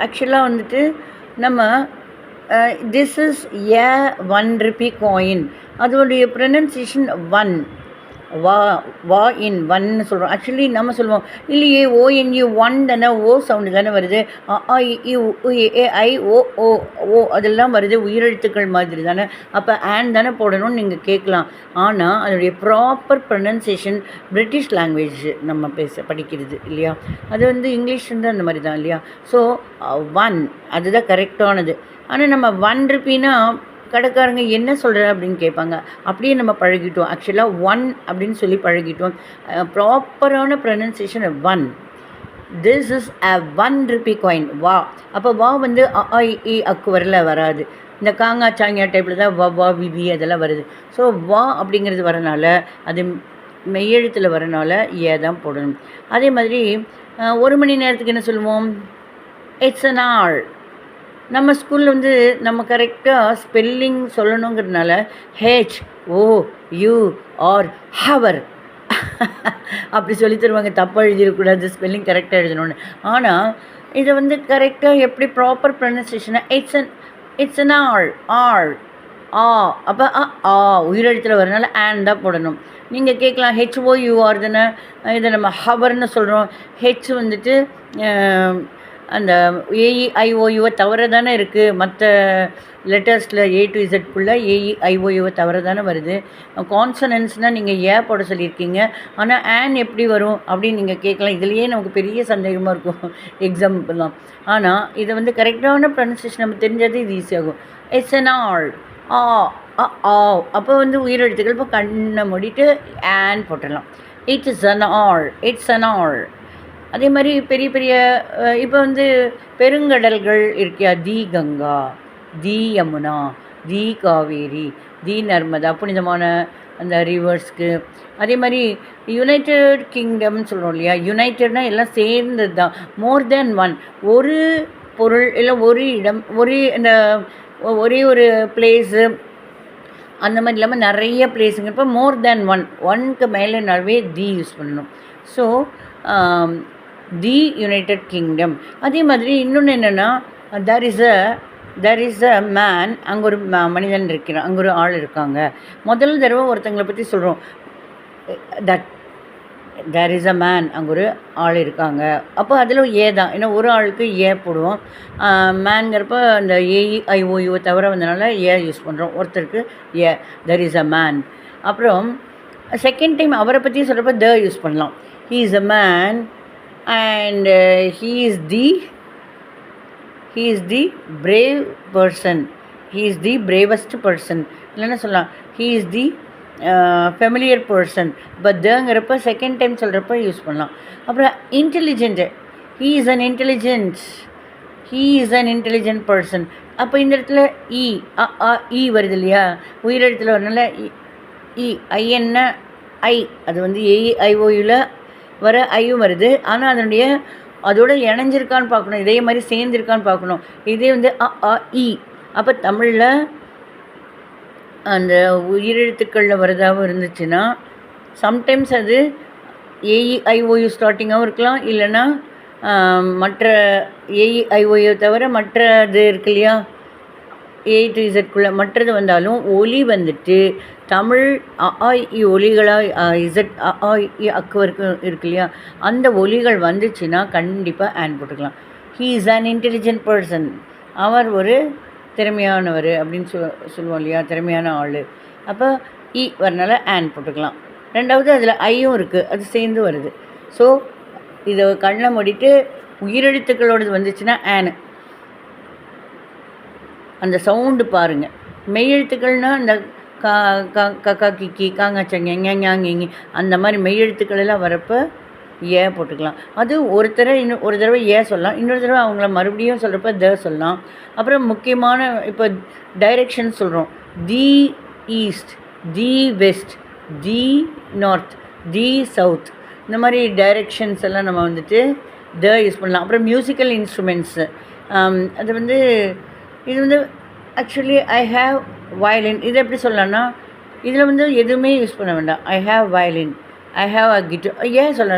ஆக்சுவலாக வந்துட்டு நம்ம this is a 1 Ruby coin. அதோடைய ப்ரொனன்சியேஷன் ஒன். வா வா இன் ஒன்னு சொல்கிறோம். ஆக்சுவலி நம்ம சொல்லுவோம் இல்லையே ஓஎன்யூ ஒன் தானே, ஓ சவுண்டு தானே வருது. அ இ உ ஏ ஐ ஓ ஓ ஓ அதெல்லாம் வருது உயிரெழுத்துக்கள் மாதிரி தானே. அப்போ ஆன் தானே போடணும்னு நீங்கள் கேட்கலாம். ஆனால் அதனுடைய ப்ராப்பர் ப்ரொனன்சியேஷன் பிரிட்டிஷ் லாங்குவேஜ் நம்ம படிக்கிறது இல்லையா, அது வந்து இங்கிலீஷ் வந்து அந்த மாதிரி தான் இல்லையா. ஸோ ஒன் அதுதான் கரெக்டானது. ஆனால் நம்ம 1 ரூபின்னா கடைக்காரங்க என்ன சொல்கிற அப்படின்னு கேட்பாங்க. அப்படியே நம்ம பழகிட்டோம். ஆக்சுவலாக ஒன் அப்படின்னு சொல்லி பழகிட்டோம். ப்ராப்பரான pronunciation one. This is a 1 Ruby coin. வா. அப்போ வா வந்து அ இ அக்கு வரல வராது. இந்த காங்கா சாங்கியா டைப்பில் தான் வா வா விவி அதெல்லாம் வருது. ஸோ வா அப்படிங்கிறது வரனால அது மெய்யெழுத்தில் வரனால ஏ தான் போடணும். அதே மாதிரி 1 மணி நேரத்துக்கு என்ன சொல்லுவோம்? It's an hour. நம்ம ஸ்கூலில் வந்து நம்ம கரெக்டாக ஸ்பெல்லிங் சொல்லணுங்கிறதுனால H O U R hour அப்படி சொல்லி தருவாங்க. தப்பாக எழுதிடக்கூடாது, ஸ்பெல்லிங் கரெக்டாக எழுதணும்னு. ஆனால் இதை வந்து கரெக்டாக எப்படி ப்ராப்பர் ப்ரொனன்சியேஷனாக இட்ஸ் அன் ஆர் ஆர் ஆ. அப்போ ஆ உயிரெழுத்தில் வரனால ஆன் தான் போடணும். நீங்கள் கேட்கலாம் ஹெச்ஓயூஆர் தானே, இதை நம்ம ஹவர்னு சொல்கிறோம். ஹெச் வந்துட்டு அந்த ஏஇஐஓயுவை தவிர தானே இருக்குது. மற்ற லெட்டர்ஸில் ஏ டு இசட்குள்ளே ஏஇஐஓயுவை தவிர தானே வருது. கான்சனன்ஸ்னால் நீங்கள் ஏ போட சொல்லியிருக்கீங்க, ஆனால் ஆன் எப்படி வரும் அப்படின்னு நீங்கள் கேட்கலாம். இதுலேயே நமக்கு பெரிய சந்தேகமாக இருக்கும் எக்ஸாம்பிள்லாம். ஆனால் இதை வந்து கரெக்டான ப்ரொனன்சியேஷன் நம்ம தெரிஞ்சது இது ஈஸியாகும். இட்ஸ் அன் ஆல் ஆ ஆ. அப்போ வந்து உயிரெழுத்துக்கள் இப்போ கண்ணை மூடிட்டு ஆன் போட்டுடலாம். It's an all it's an all. அதே மாதிரி பெரிய பெரிய இப்போ வந்து பெருங்கடல்கள் இருக்கியா, தி கங்கா, தி யமுனா, தி காவேரி, தி நர்மதா, புனிதமான அந்த ரிவர்ஸ்க்கு. அதே மாதிரி யுனைடெட் கிங்டம்னு சொல்கிறோம் இல்லையா. யுனைடெட்னா எல்லாம் சேர்ந்தது தான். மோர் தேன் ஒன். ஒரு பொருள் இல்லை ஒரு இடம், இந்த ஒரே ஒரு பிளேஸு அந்த மாதிரி இல்லாமல் நிறைய பிளேஸுங்க. இப்போ மோர் தேன் ஒன்க்கு மேலேனாவே தி யூஸ் பண்ணணும். So the United kingdom. அதே மாதிரி இன்னொன்று என்னென்னா தேர் இஸ் அ மேன். அங்கே ஒரு மனிதன் இருக்கிறான், அங்கே ஒரு ஆள் இருக்காங்க. முதல் தடவை ஒருத்தங்களை பற்றி சொல்கிறோம், தேர் இஸ் அ மேன், அங்கே ஒரு ஆள் இருக்காங்க. அப்போ அதில் ஏ தான், ஏன்னா ஒரு ஆளுக்கு ஏ போடுவோம். மேன்கிறப்ப அந்த ஏஇஐஓயுவை தவிர வந்தனால ஏ யூஸ் பண்ணுறோம். ஒருத்தருக்கு ஏ, தேர் இஸ் அ மேன். அப்புறம் செகண்ட் டைம் அவரை பற்றி சொல்கிறப்ப த யூஸ் பண்ணலாம். He is a man and he is the brave person. He is the bravest person. இல்லைன்னா சொல்லலாம் he is the familiar person. But தங்கிறப்ப செகண்ட் டைம் சொல்கிறப்ப யூஸ் பண்ணலாம். அப்புறம் intelligent. he is an intelligent person. அப்போ இந்த இடத்துல இ வருது இல்லையா, உயிரெழுத்தில் வரனால இ ஐஎன்ன ஐ, அது வந்து ஏஇஐஓயில் வர ஐயும் வருது. ஆனால் அதோட இணைஞ்சிருக்கான்னு பார்க்கணும், இதே மாதிரி சேர்ந்துருக்கான்னு பார்க்கணும். இதே வந்து இ. அப்போ தமிழில் அந்த உயிரெழுத்துக்களில் வரதாகவும் இருந்துச்சுன்னா சம்டைம்ஸ் அது ஏஇஐஓயு ஸ்டார்டிங்காகவும் இருக்கலாம். இல்லைன்னா மற்ற ஏஇஐஓயு தவிர மற்ற இது இருக்கு இல்லையா, ஏ டு இசட்குள்ளே மற்றது வந்தாலும் ஒலி வந்துட்டு தமிழ் இ ஒலிகளாக இசட் இ அக்கு இருக்கு இல்லையா, அந்த ஒலிகள் வந்துச்சுன்னா கண்டிப்பாக ஆன் போட்டுக்கலாம். He is an intelligent person. அவர் ஒரு திறமையானவர் அப்படின்னு சொல்லுவோம் இல்லையா, திறமையான ஆள். அப்போ இ வரனால ஆன் போட்டுக்கலாம். ரெண்டாவது அதில் ஐயும் இருக்குது, அது சேர்ந்து வருது. ஸோ இதை கண்ணை மூடிட்டு உயிரெழுத்துக்களோடு வந்துச்சுன்னா ஆனு. அந்த சவுண்டு பாருங்கள். மெய்யெழுத்துக்கள்னால் அந்த கக்கா கிக்கி காங்காச்சங்க ஞாங்கிங்கி அந்த மாதிரி மெய்யெழுத்துக்கள் எல்லாம் வரப்போ ஏ போட்டுக்கலாம். அது ஒரு தடவை ஏ சொல்லலாம், இன்னொரு தடவை அவங்கள மறுபடியும் சொல்கிறப்ப த சொல்லலாம். அப்புறம் முக்கியமான இப்போ டைரெக்ஷன் சொல்கிறோம். The east, the west, the north, the south, இந்த மாதிரி டைரெக்ஷன்ஸ் எல்லாம் நம்ம வந்துட்டு த யூஸ் பண்ணலாம். அப்புறம் மியூசிக்கல் இன்ஸ்ட்ருமெண்ட்ஸு, அது வந்து இது வந்து ஆக்சுவலி ஐ ஹாவ் வயலின். இது எப்படி சொல்லலாம்னா இதில் வந்து எதுவுமே யூஸ் பண்ண வேண்டாம். I have violin, I have a guitar, ஏன் சொல்ல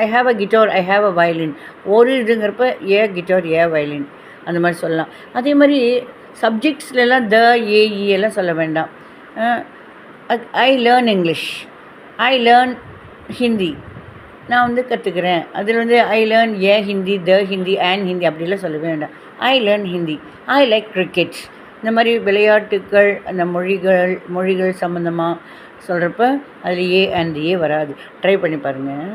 I have a guitar, I have a violin. ஒரு இதுங்கிறப்ப ஏ கிட்டார், ஏ வயலின் அந்த மாதிரி சொல்லலாம். அதே மாதிரி சப்ஜெக்ட்ஸ்லாம் த, ஏ, இ எல்லாம் சொல்ல வேண்டாம். I learn English, I learn Hindi. நான் வந்து கற்றுக்கிறேன். அதில் வந்து I learn A Hindi, the Hindi, and Hindi அப்படிலாம் சொல்லவே வேண்டாம். I learn Hindi, I like cricket. இந்த மாதிரி விளையாட்டுக்கள், அந்த மொழிகள் சம்மந்தமாக சொல்கிறப்ப அதில் ஏ அண்ட் ஏ வராது. ட்ரை பண்ணி பாருங்கள்.